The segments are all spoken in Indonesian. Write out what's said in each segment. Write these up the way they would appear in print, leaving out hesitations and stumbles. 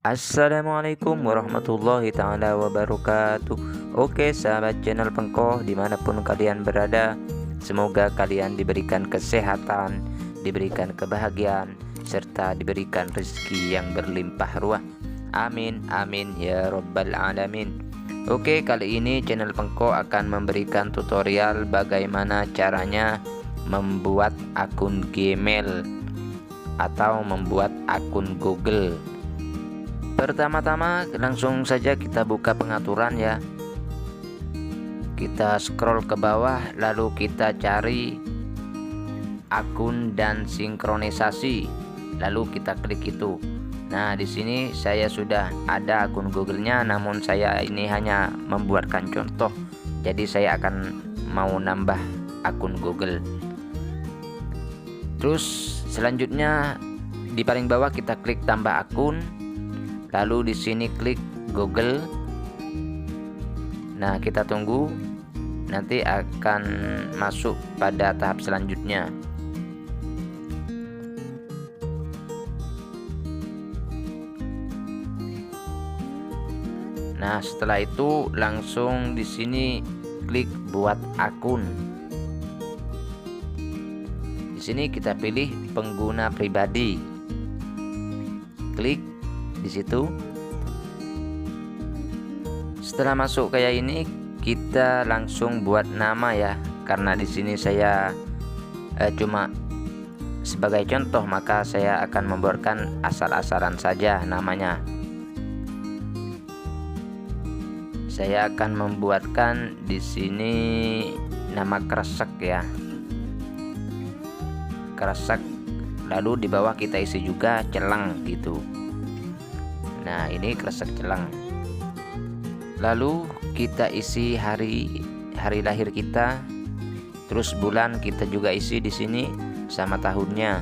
Assalamualaikum warahmatullahi ta'ala wabarakatuh. Oke sahabat channel Pengkoh dimanapun kalian berada, semoga kalian diberikan kesehatan, diberikan kebahagiaan, serta diberikan rezeki yang berlimpah ruah. Amin amin ya rabbal alamin. Oke, kali ini channel Pengkoh akan memberikan tutorial bagaimana caranya membuat akun Gmail atau membuat akun Google. Pertama-tama langsung saja kita buka pengaturan ya. Kita scroll ke bawah lalu kita cari akun dan sinkronisasi. Lalu kita klik itu. Nah, di sini saya sudah ada akun Google-nya, namun saya ini hanya membuatkan contoh. Jadi saya akan mau nambah akun Google. Terus selanjutnya di paling bawah kita klik tambah akun. Lalu di sini klik Google. Nah, kita tunggu, nanti akan masuk pada tahap selanjutnya. Nah, setelah itu langsung di sini klik buat akun. Di sini kita pilih pengguna pribadi. Klik di situ. Setelah masuk kayak ini, kita langsung buat nama ya. Karena di sini saya cuma sebagai contoh, maka saya akan membuatkan asal-asalan saja namanya. Saya akan membuatkan di sini nama kresek ya. Kresek. Lalu di bawah kita isi juga celang gitu. Nah, ini kresek celang. Lalu kita isi hari lahir kita, terus bulan kita juga isi di sini sama tahunnya.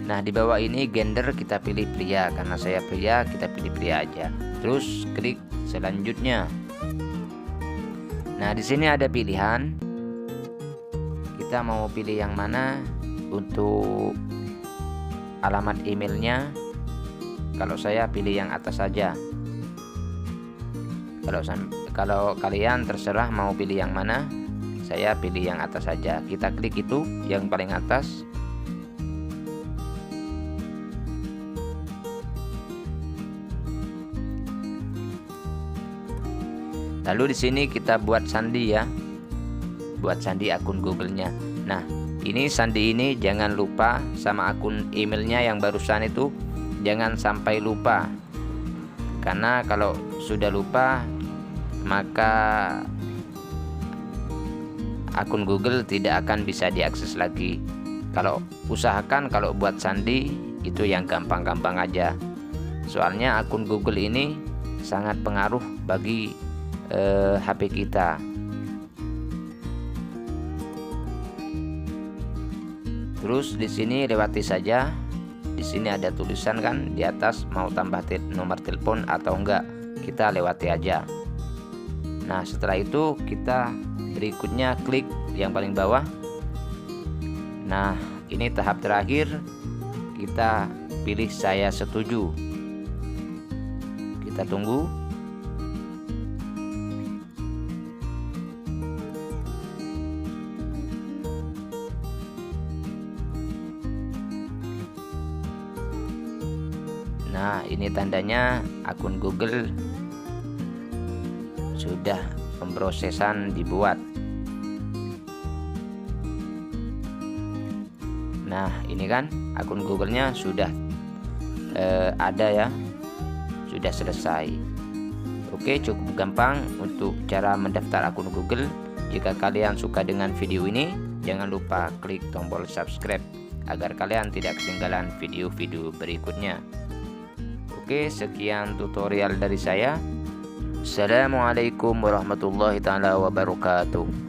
Nah, di bawah ini gender kita pilih pria, karena saya pria, kita pilih pria aja. Terus klik selanjutnya. Nah, di sini ada pilihan. Kita mau pilih yang mana untuk alamat emailnya. Kalau saya pilih yang atas saja. Kalau kalian terserah mau pilih yang mana, saya pilih yang atas saja. Kita klik itu yang paling atas. Lalu di sini kita buat sandi ya. Buat sandi akun Google-nya. Nah, ini sandi ini jangan lupa sama akun emailnya yang barusan itu, jangan sampai lupa. Karena kalau sudah lupa, maka akun Google tidak akan bisa diakses lagi. Kalau usahakan kalau buat sandi itu yang gampang-gampang aja. Soalnya akun Google ini sangat pengaruh bagi HP kita. Terus di sini lewati saja. Di sini ada tulisan kan di atas mau tambah nomor telepon atau enggak. Kita lewati aja. Nah, setelah itu kita berikutnya klik yang paling bawah. Nah, ini tahap terakhir. Kita pilih saya setuju. Kita tunggu. Nah, ini tandanya akun Google sudah pemrosesan dibuat. Nah, ini kan akun Google-nya sudah ada ya. Sudah selesai. Oke, cukup gampang untuk cara mendaftar akun Google. Jika kalian suka dengan video ini, jangan lupa klik tombol subscribe agar kalian tidak ketinggalan video-video berikutnya. Oke, sekian tutorial dari saya. Assalamualaikum warahmatullahi wabarakatuh.